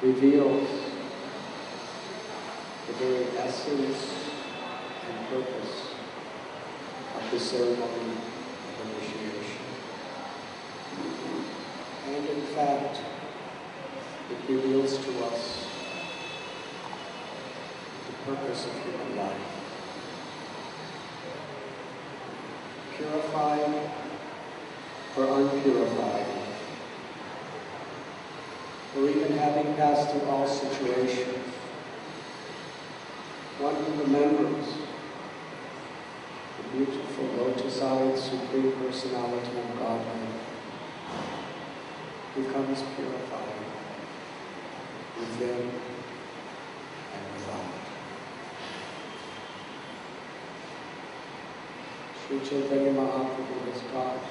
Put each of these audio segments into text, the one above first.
reveals the very essence and purpose of the ceremony of initiation. And in fact, it reveals to us the purpose of human life. Purified or unpurified, or even having passed through all situations, one who remembers the beautiful lotus-eyed Supreme Personality of Godhead becomes purified within and without. Sri Chaitanya Mahaprabhu has taught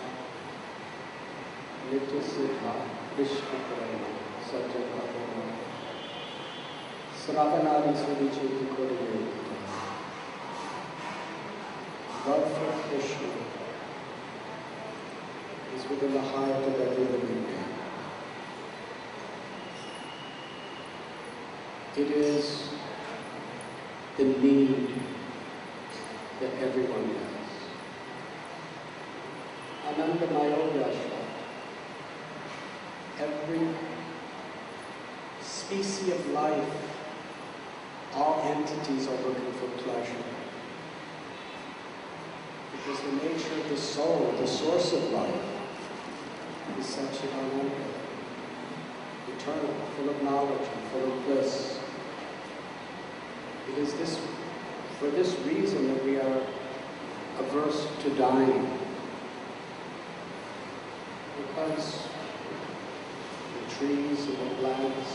Nitya Siddha Krishna Prema Sajjan Bhavana Sravanadi Sudhichiti Kodavedi. Love for Krishna is within the heart of every living being. It is the need that everyone has. Ananda Mayoyashva. Every species of life, all entities are looking for pleasure. Because the nature of the soul, the source of life, is Satchidananda, eternal, full of knowledge and full of bliss. It is for this reason that we are averse to dying. Because the trees and the plants,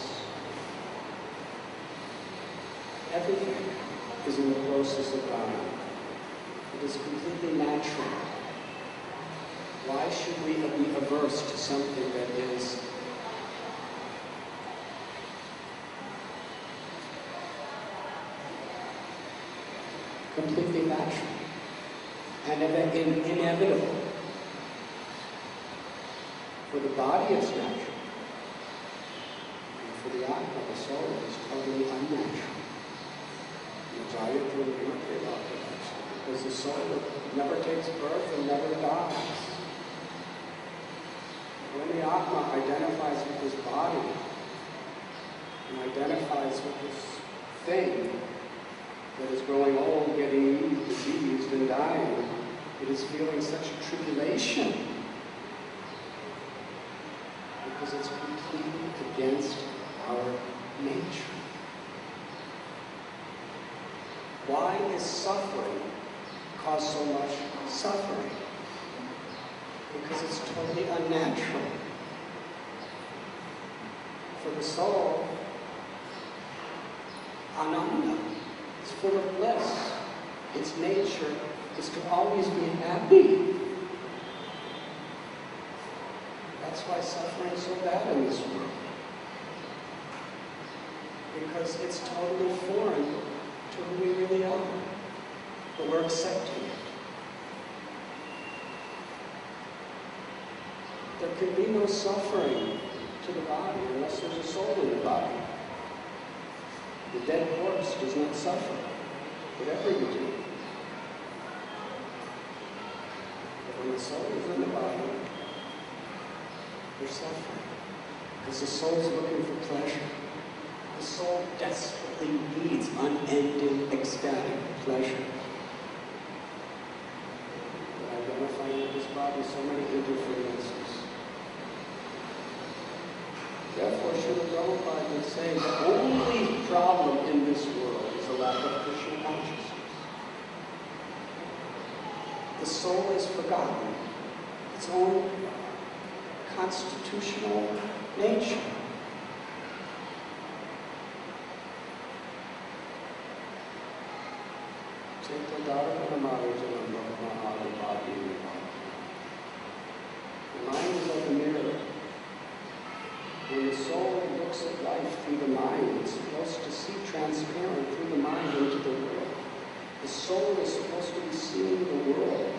everything is in the process of dying. It is completely natural. Why should we be averse to something that is completely natural and inevitable? For the body it's natural, and for the Atma, the soul, it's totally unnatural. Because the soul never takes birth and never dies. When the Atma identifies with his body and identifies with this thing that is growing old, getting diseased and dying, it is feeling such a tribulation because it's completely against our nature. Why is suffering cause so much suffering? Because it's totally unnatural. For the soul, Ananda, it's full of bliss. Its nature is to always be happy. That's why suffering is so bad in this world. Because it's totally foreign to who we really are. But we're accepting it. There can be no suffering to the body unless there's a soul in the body. The dead corpse does not suffer, whatever you do. But when the soul is in the body, there's suffering. Because the soul's looking for pleasure. The soul desperately needs unending, ecstatic pleasure. But identifying with this body, so many interferences. Therefore, Srila Prabhupada would say the only problem in this world is a lack of Krishna consciousness. The soul has forgotten its own constitutional nature. The mind is like a mirror. When the soul looks at life through the mind, it's supposed to see transparent through the mind into the world. The soul is supposed to be seeing the world.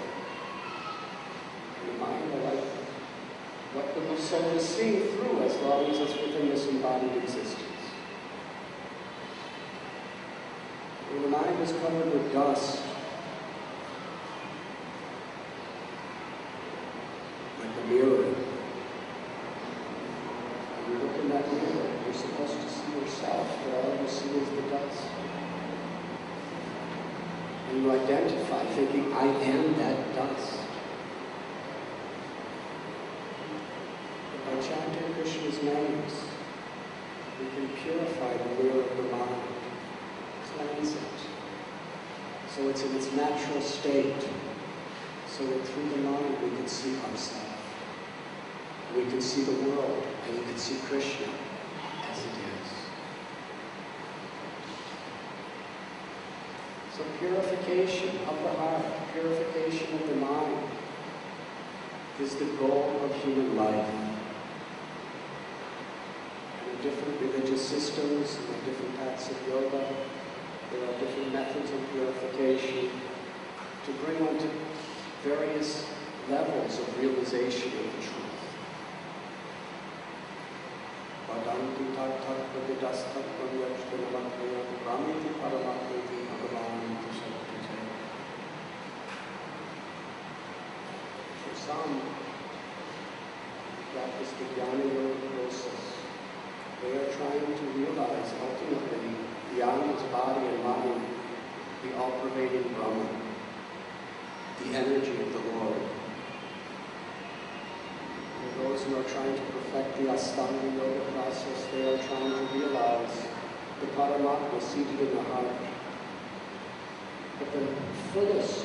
And the mind are like what the soul is seeing through as long as it's within this embodied existence. When the mind is covered with dust, like a mirror, when you look in that mirror, you're supposed to see yourself, but all you see is the dust. And you identify thinking, I am that dust. But by chanting Krishna's names, we can purify the mirror of the mind, cleanse it, so it's in its natural state, so that through the mind we can see ourselves, we can see the world, and we can see Krishna as it is. So purification of the heart, purification of the mind is the goal of human life. Different religious systems, there are different paths of yoga, there are different methods of purification to bring one to various levels of realization of the truth. For some, practice the jnana yoga process. They are trying to realize ultimately, beyond its body and mind, the all-pervading Brahman, the energy of the Lord. For those who are trying to perfect the Ashtanga yoga process, they are trying to realize the Paramatma seated in the heart. But the fullest,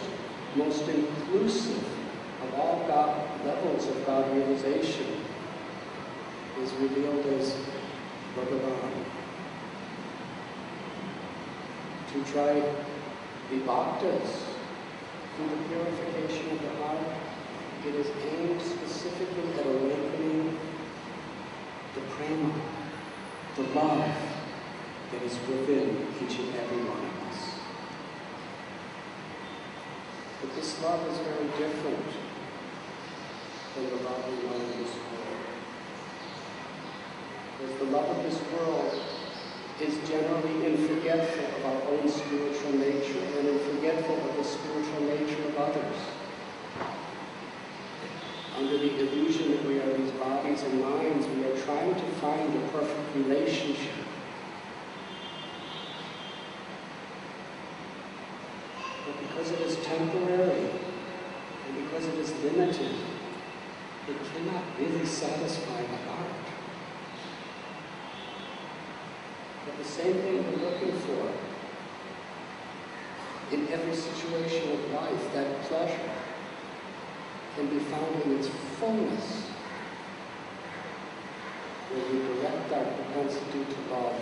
most inclusive of all God levels of God realization is revealed as Bhagavan. To try the bhaktas through the purification of the heart, it is aimed specifically at awakening the prema, the love that is within each and every one of us. But this love is very different than the love we know in this world. Because the love of this world is generally forgetful of our own spiritual nature and forgetful of the spiritual nature of others. Under the illusion that we are these bodies and minds, we are trying to find a perfect relationship. But because it is temporary, and because it is limited, it cannot really satisfy the heart. But the same thing we're looking for in every situation of life, that pleasure can be found in its fullness when we direct our propensity to love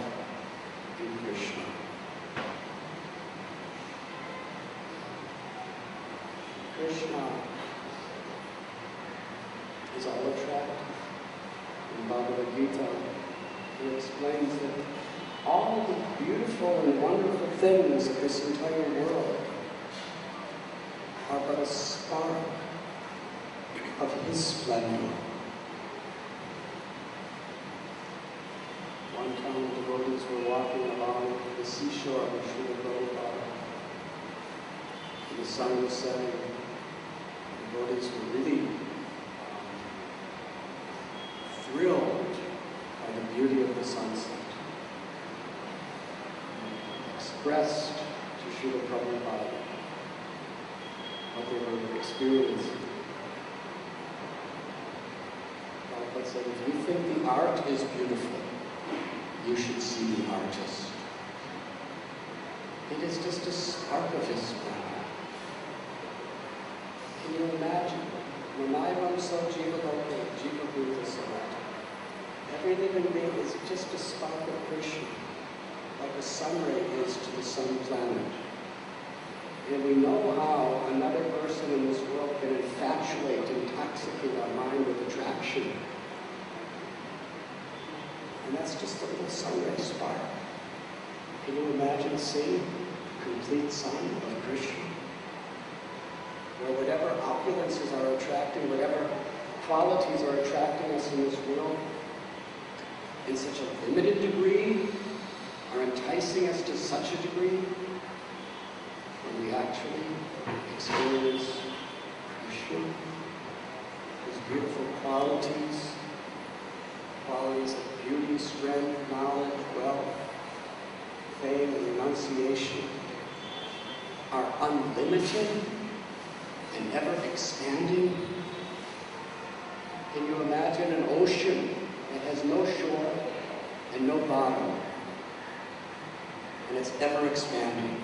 in Krishna. Krishna is all attractive. In Bhagavad Gita, he explains that all the beautiful and wonderful things of this entire world are but a spark of his splendor. One time the devotees were walking along the seashore of Srila Prabhupada, and the sun was setting. The devotees were really thrilled by the beauty of the sunset. Expressed to Srila Prabhupada what they were experiencing. Prabhupada said, if you think the art is beautiful, you should see the artist. It is just a spark of his splendor. Can you imagine? Manaivam so jiva loke, jiva bhuta samata. Every living being is just a spark of Krishna, like a sun ray is to the sun planet. And we know how another person in this world can infatuate, intoxicate our mind with attraction. And that's just a little sun ray spark. Can you imagine seeing the complete sun of Krishna? Where whatever opulences are attracting, whatever qualities are attracting us in this world, in such a limited degree, are enticing us to such a degree, we actually experience Krishna, his beautiful qualities of beauty, strength, knowledge, wealth, fame, and renunciation are unlimited and ever expanding. Can you imagine an ocean that has no shore and no bottom, and it's ever expanding?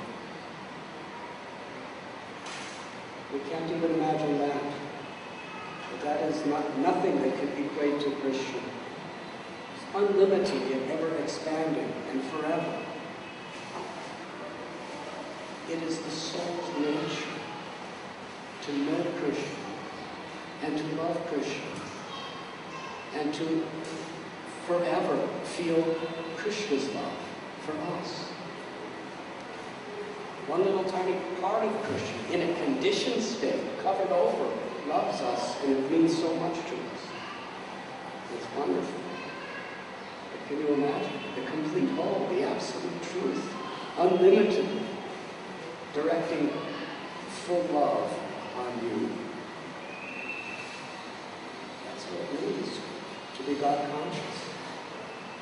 We can't even imagine that. But that is nothing that can equate to Krishna. It's unlimited yet ever expanding and forever. It is the soul's nature to know Krishna and to love Krishna and to forever feel Krishna's love for us. One little tiny part of Krishna, in a conditioned state, covered over, loves us, and it means so much to us. It's wonderful. But can you imagine? The complete whole, the absolute truth, unlimited, directing full love on you. That's what it means to be God conscious.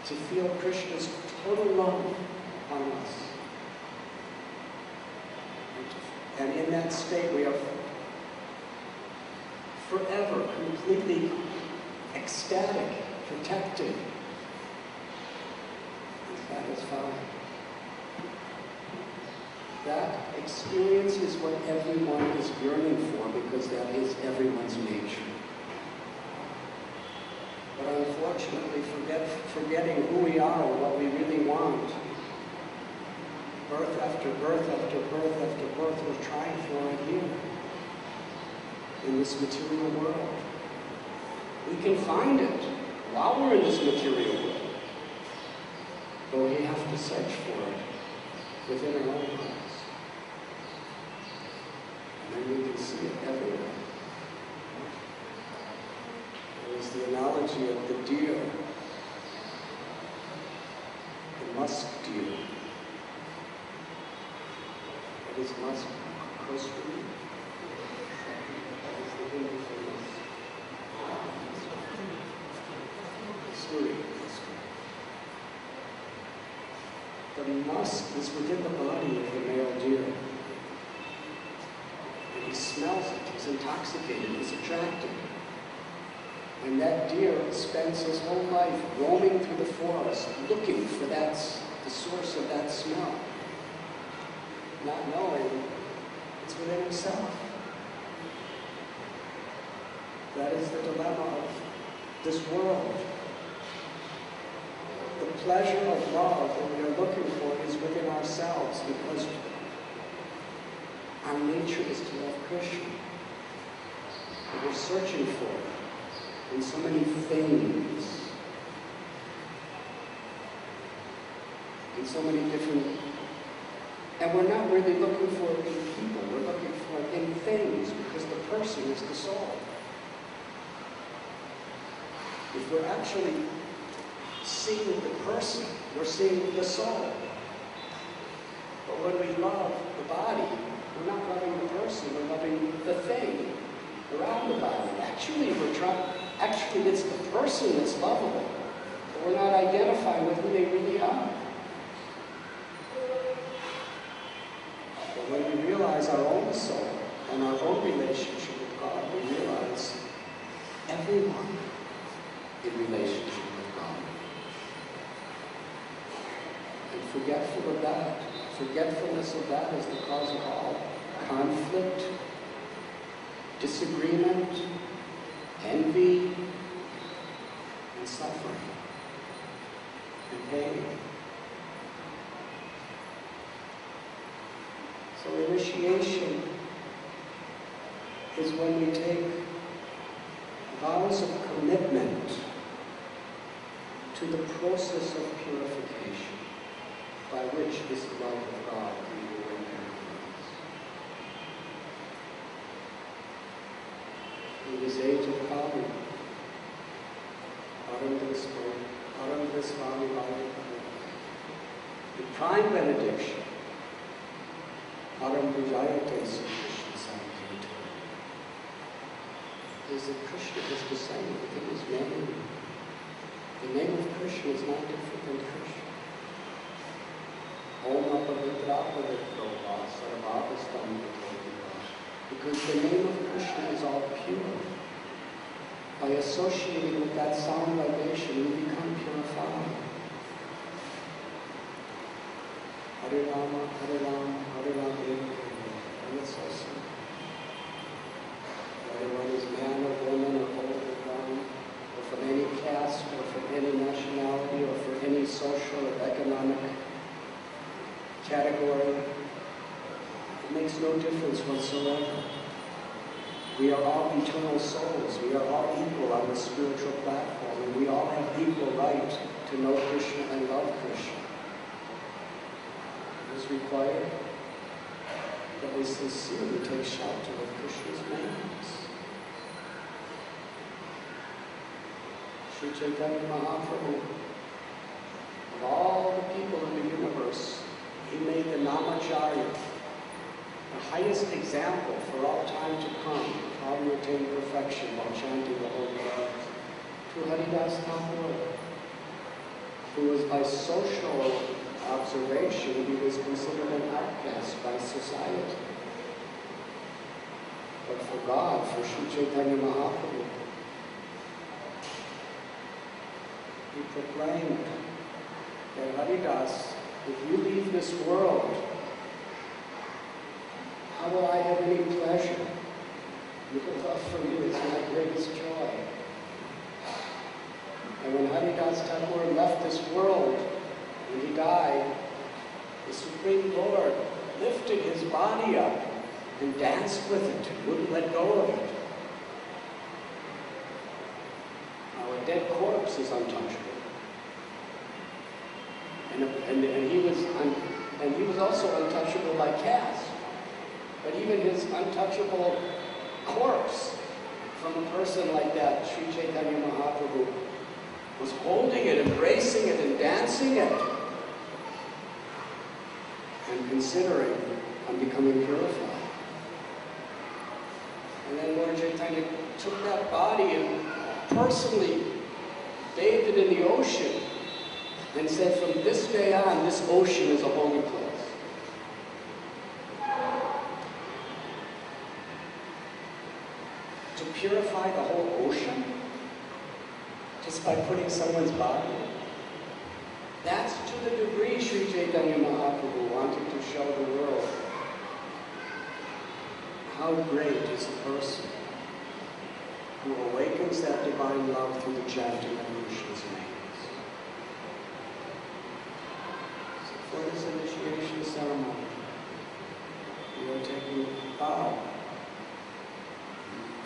To feel Krishna's total love on us. And in that state we are forever completely ecstatic, protected, and satisfied. That experience is what everyone is yearning for, because that is everyone's nature. But unfortunately, forgetting who we are or what we really want, birth after birth after birth after birth, we're trying for it here, in this material world. We can find it while we're in this material world, but we have to search for it within our own hearts. And then we can see it everywhere. There is the analogy of the deer, the musk deer. What is musk? Kosuri? That is the Hindu for musk. Kosuri. The musk is within the body of the male deer. And he smells it, he's intoxicated, he's attracted. And that deer spends his whole life roaming through the forest, looking for the source of that smell, not knowing it's within himself. That is the dilemma of this world. The pleasure of love that we are looking for is within ourselves, because our nature is to love Krishna. And we're searching for it in so many things, in so many different, and we're not really looking for it in people, we're looking for it in things, because the person is the soul. If we're actually seeing the person, we're seeing the soul. But when we love the body, we're not loving the person, we're loving the thing around the body. Actually, it's the person that's lovable, but we're not identifying with who they really are. But when we realize our own soul and our own relationship with God, we realize everyone in relationship with God. And forgetfulness of that is the cause of all conflict, disagreement, envy, and suffering, and pain. So initiation is when we take vows of commitment to the process of purification by which this love of God can be awakened in us. In this age of Kali, Radhanath Swami, the prime benediction Param Vijayate Sri Krishna Sankirtan. Is that Krishna is the same within his name. The name of Krishna is not different than Krishna. Om Apavitra Sarvabhastam. Because the name of Krishna is all pure. By associating with that sound vibration, we become purified. Hare Rama, Hare Rama, Hare Rama. And it's so simple. Whether one is man or woman or old or young, or from any caste, or from any nationality, or from any social or economic category, it makes no difference whatsoever. We are all eternal souls. We are all equal on the spiritual platform, and we all have equal right to know Krishna and love Krishna. It is required that we sincerely take shelter of Krishna's names. Sri Chaitanya Mahaprabhu, of all the people in the universe, he made the Namacharya the highest example for all time to come, how to attain perfection while chanting the holy names. To Haridas Thakur, who was by social observation, he was considered an outcast by society. But for God, for Sri Chaitanya Mahaprabhu, he proclaimed that Haridas, if you leave this world, how will I have any pleasure? Your love for me is my greatest joy. And when Haridas Thakur left this world, when he died, the Supreme Lord lifted his body up and danced with it, wouldn't let go of it. Now a dead corpse is untouchable. And he was also untouchable by caste. But even his untouchable corpse from a person like that, Sri Chaitanya Mahaprabhu, was holding it, embracing it, and dancing it, and considering on becoming purified. And then Lord Chaitanya took that body and personally bathed it in the ocean and said, from this day on, this ocean is a holy place. To purify the whole ocean just by putting someone's body. That's to the degree Sri Chaitanya Mahaprabhu wanted to show the world how great is a person who awakens that divine love through the chanting of Krishna's names. So for this initiation ceremony, we are taking a vow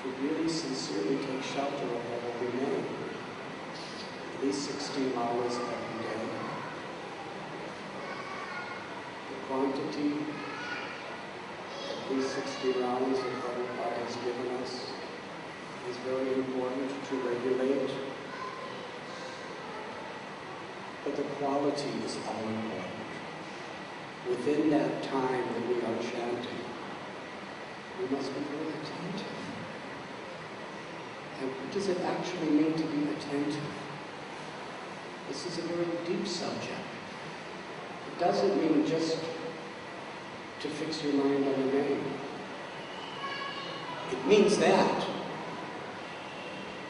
to really sincerely take shelter of the holy name, at least 16 hours every day. The quantity, at least 60 rounds that Prabhupada has given us, is very important to regulate. But the quality is all important. Within that time that we are chanting, we must be very attentive. And what does it actually mean to be attentive? This is a very deep subject. It doesn't mean just to fix your mind on the name. It means that.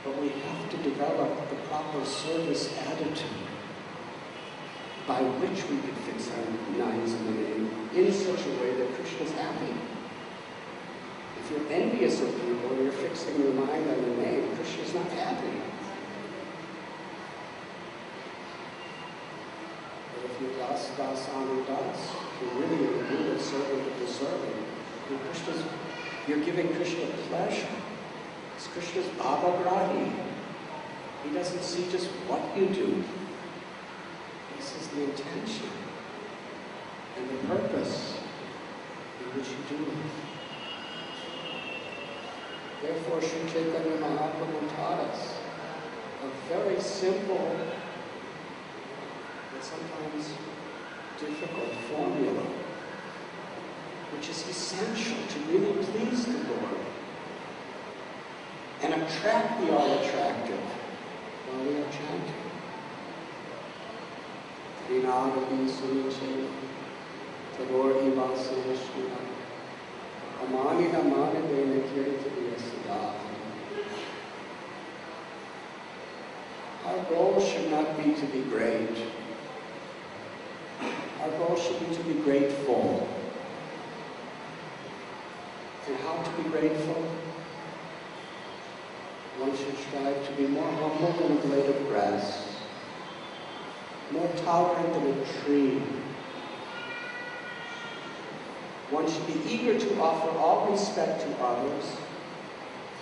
But we have to develop the proper service attitude by which we can fix our minds on the name in such a way that Krishna is happy. If you're envious of people and you're fixing your mind on the name, Krishna's not happy. But if you're das anu das, you're really in the mood of servant of the servant, you're giving Krishna pleasure. It's Krishna's Bhava Grahi. He doesn't see just what you do. He sees the intention and the purpose in which you do it. Therefore, Sri Chaitanya Mahaprabhu taught us a very simple, but sometimes difficult formula. which is essential to really please the Lord and attract the all-attractive while we are chanting. Trinagati Suniche, Tagori Vasavishna, Amanina Manadena Kirtya Sada. Our goal should not be to be great. Our goal should be to be grateful. And how to be grateful? One should strive to be more humble than a blade of grass, more tolerant than a tree. One should be eager to offer all respect to others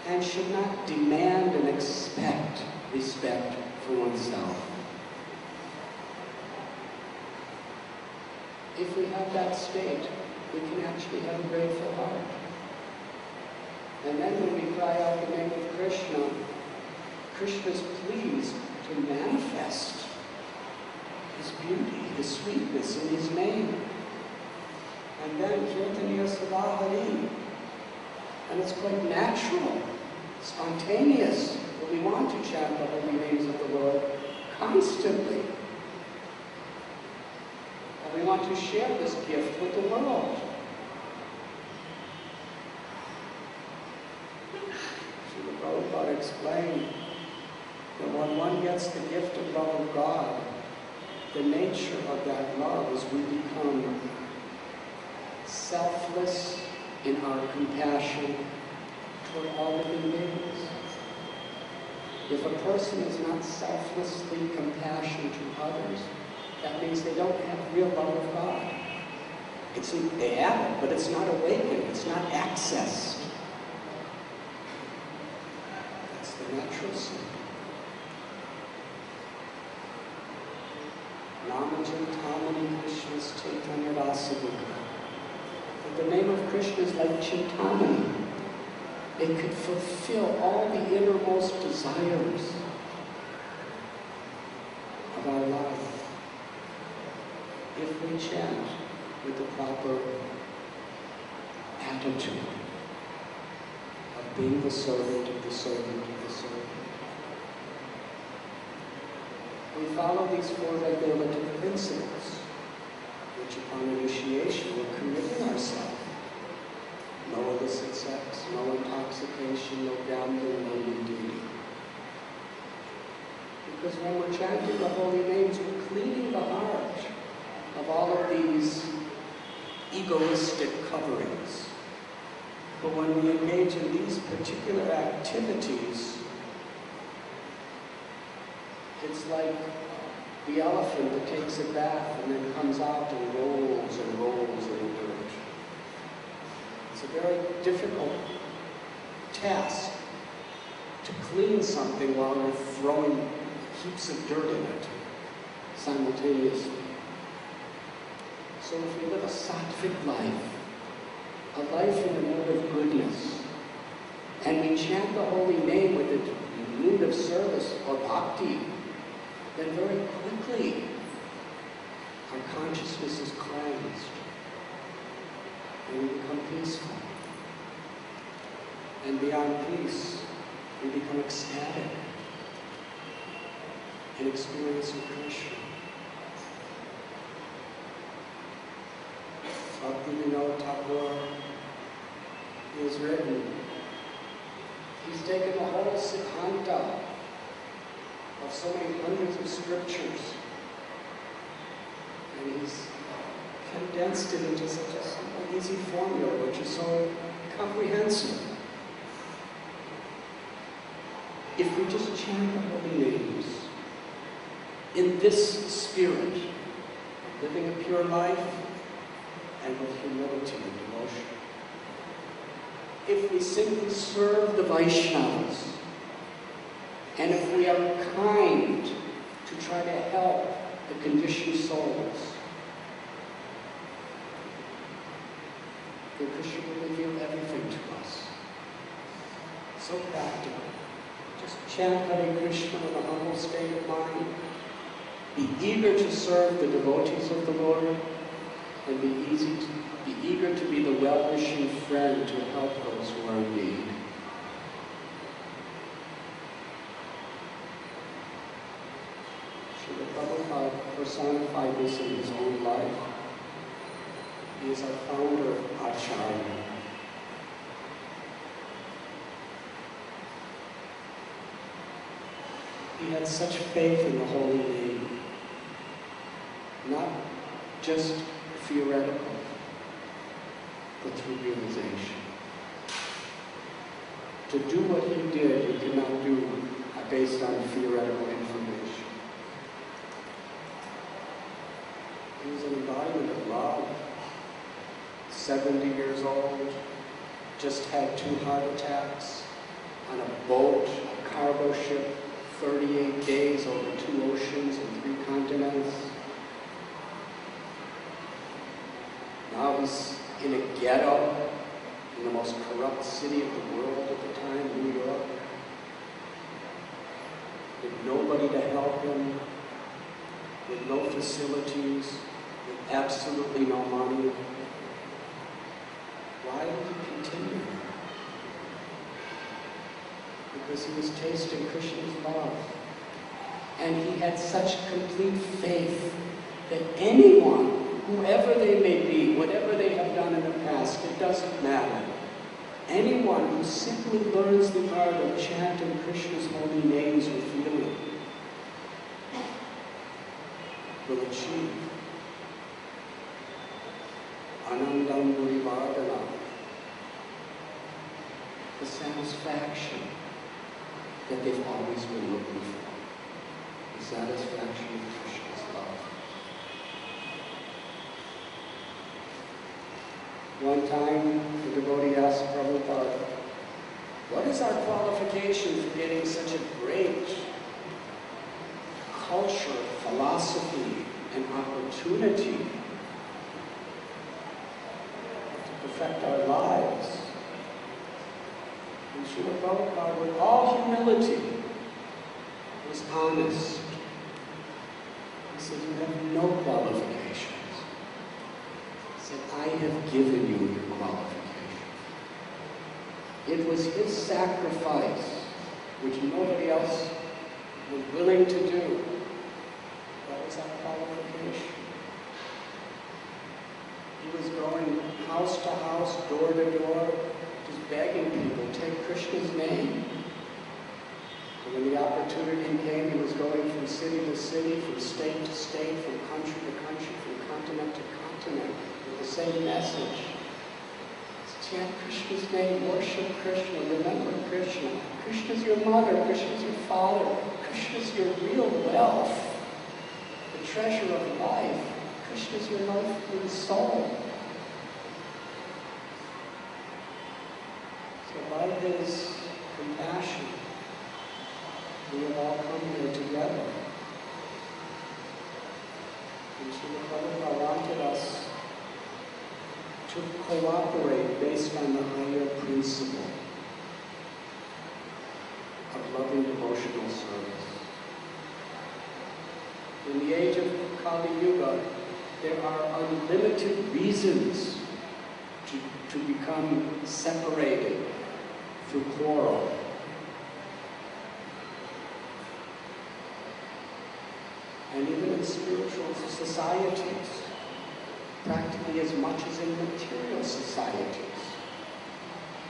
and should not demand and expect respect for oneself. If we have that state, we can actually have a grateful heart. And then when we cry out the name of Krishna, Krishna is pleased to manifest His beauty, His sweetness in His name. And then Kirtaniya Sadahari. And it's quite natural, spontaneous, that we want to chant the holy names of the Lord constantly. And we want to share this gift with the world. Srila Prabhupada explained that when one gets the gift of love of God, the nature of that love is we become selfless in our compassion toward all living beings. If a person is not selflessly compassionate to others, that means they don't have real love of God. They have it, but it's not awakened, it's not accessed. That's the natural sin. Namajam Tamani Krishna's Chaitanya Rasavika. The name of Krishna is like Chintamani. It could fulfill all the innermost desires of our life if we chant with the proper attitude of being the servant of the servant of the servant. We follow these four regulative principles, which upon initiation we're committing ourselves. No illicit sex, no intoxication, no gambling, no nudity. Because when we're chanting the holy names, we're cleaning the heart of all of these egoistic coverings. But when we engage in these particular activities, it's like the elephant that takes a bath and then comes out and rolls and rolls in the dirt. It's a very difficult task to clean something while you're throwing heaps of dirt in it simultaneously. So if we live a sattvic life, a life in the mood of goodness, and we chant the holy name with the mood of service or bhakti, then very quickly our consciousness is cleansed and we become peaceful. And beyond peace, we become ecstatic in experiencing Krishna. Bhaktivinoda Thakur, he has written, he's taken the whole Siddhanta of so many hundreds of scriptures, and he's condensed it into such a simple, easy formula, which is so comprehensive. If we just chant the holy names in this spirit, living a pure life and with humility and devotion, if we simply serve the Vaishnavas, and if we are kind to try to help the conditioned souls, then Krishna will reveal everything to us. So practical. Just chant Hare Krishna in a humble state of mind. Be eager to serve the devotees of the Lord, and be easy to be eager to be the well-wishing friend to help those who are in need. Srila Prabhupada personified this in his own life. He is our founder, Acharya. He had such faith in the holy name, not just theoretical, but through realization. To do what he did, you cannot do based on theoretical information. He was an embodiment of love. 70 years old, just had 2 heart attacks on a boat, a cargo ship, 38 days over 2 oceans and 3 continents. Now he's in a ghetto in the most corrupt city of the world at the time, New York, with nobody to help him, with no facilities, with absolutely no money. Why did he continue? Because he was tasting Krishna's love. And he had such complete faith that anyone, whoever they may be, whatever they have done in the past, it doesn't matter. Anyone who simply learns the art of chanting Krishna's holy names with feeling will achieve Anandam Murivardana, the satisfaction that they've always been looking for, the satisfaction of Krishna's love. One time, the devotee asked Prabhupada, what is our qualification for getting such a great culture, philosophy, and opportunity to perfect our lives? And Srila Prabhupada, with all humility, was honest. He said, you have no qualifications. He said, I have given you your qualifications. It was his sacrifice, which nobody else was willing to do. That was our qualification. He was going house to house, door to door, just begging people, take Krishna's name. And when the opportunity came, he was going from city to city, from state to state, from country to country, from continent to continent, with the same message. Chant Krishna's name, worship Krishna, remember Krishna. Krishna's your mother, Krishna's your father, Krishna's your real wealth, the treasure of life. Krishna's your life and soul. So by his compassion, we have all come here together. And Srila Prabhupada wanted us to cooperate based on the higher principle of loving devotional service. In the age of Kali Yuga, there are unlimited reasons to become separated through quarrel. And even in spiritual societies, practically as much as in material societies,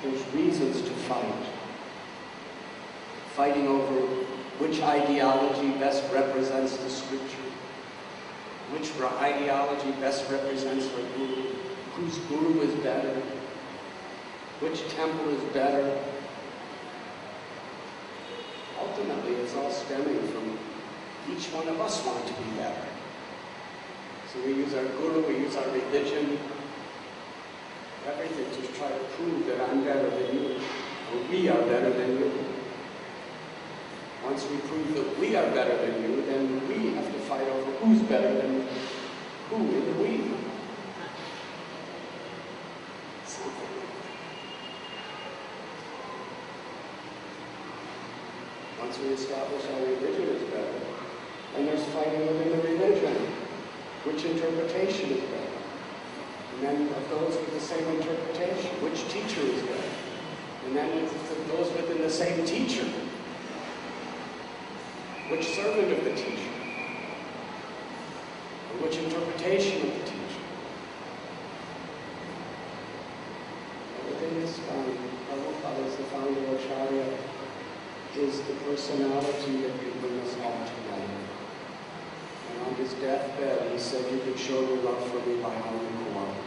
there's reasons to fight. Fighting over which ideology best represents the scripture, which ideology best represents the guru, whose guru is better, which temple is better. Ultimately, it's all stemming from each one of us want to be better. So we use our guru, we use our religion, everything to try to prove that I'm better than you, or we are better than you. Once we prove that we are better than you, then we have to fight over who's better than who in the we. Once we establish our religion is better, and there's fighting within the religion. Which interpretation is better? then of those with the same interpretation. Which teacher is better? And then those within the same teacher. Which servant of the teacher? Or which interpretation of the teacher? Everything is fine. Prabhupada is the founder of Acharya, is the personality that can bring us all together. And on his deathbed, he said, you can show your love for me by how you cooperate.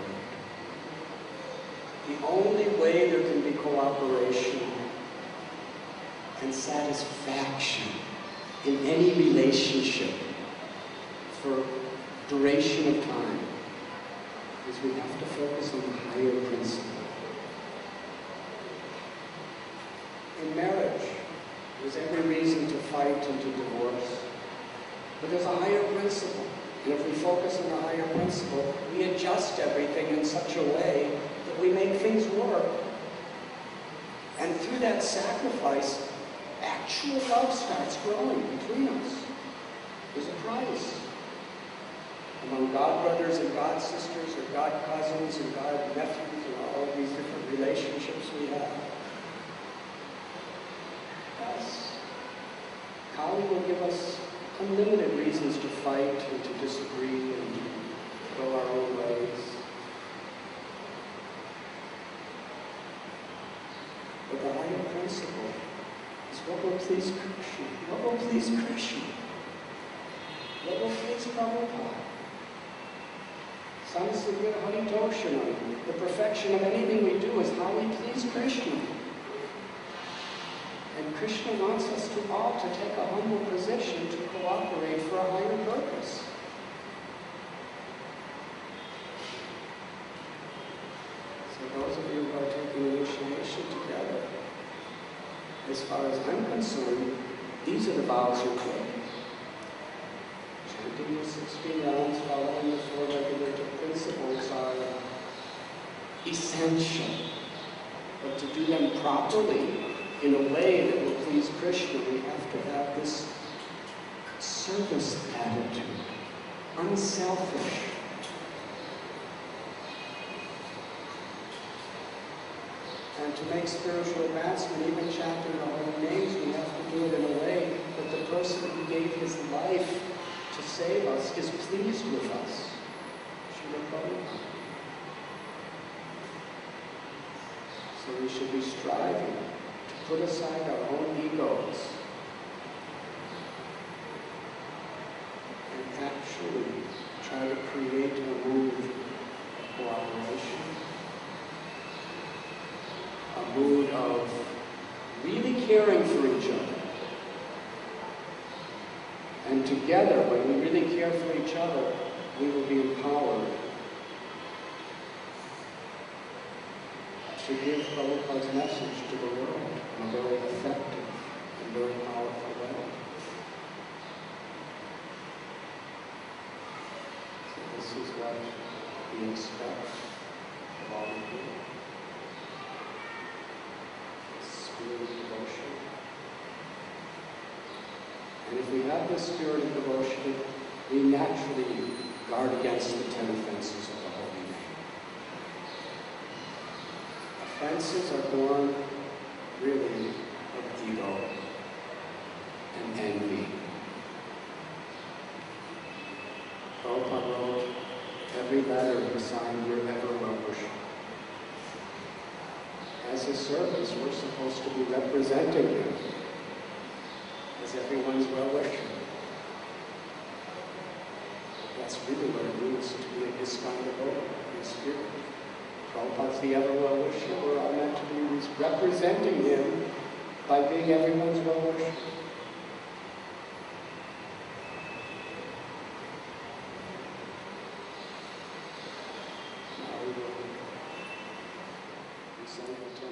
The only way there can be cooperation and satisfaction in any relationship for duration of time is we have to focus on the higher principle. In marriage, there's every reason to fight and to divorce, but there's a higher principle. And if we focus on the higher principle, we adjust everything in such a way that we make things work. And through that sacrifice, actual love starts growing between us. There's a price. Among God brothers and God sisters, or God cousins and God nephews, and all of these different relationships we have. Yes. Kali will give us unlimited reasons to fight and to disagree and to go our own ways. But the higher principle is what will please Krishna. What will please Krishna? What will please Prabhupada? Sanskrit Haritoshanam. The perfection of anything we do is how we please Krishna. And Krishna wants us to all to take a humble position to cooperate for a higher purpose. So those of you who are taking initiation together, as far as I'm concerned, these are the vows you're taking. Chanting the 16 rounds, following the 4 regulative principles are essential. But to do them properly, in a way that will please Krishna, we have to have this service attitude, unselfish. And to make spiritual advancement, even chanting the holy names, we have to do it in a way that the person who gave his life to save us is pleased with us. Srila Prabhupada. So we should be striving to put aside our own egos and actually try to create a mood of cooperation, a mood of really caring for each other. And together, when we really care for each other, we will be empowered to give Prabhupada's message to the world in a very effective and very powerful way. So this is what we expect of all of you. This spirit of devotion. And if we have this spirit of devotion, we naturally guard against the 10 offenses of the holy name. Offenses are born, really, of ego and envy. Prabhupada wrote, every letter he signed, your ever well-wisher. As his servants, we're supposed to be representing him as everyone's well-wisher. That's really what it means to be an ISKCON devotee, in spirit. Prabhupada's the ever well-wisher. We're all meant to be representing him by being everyone's well-wisher. Now we will recite the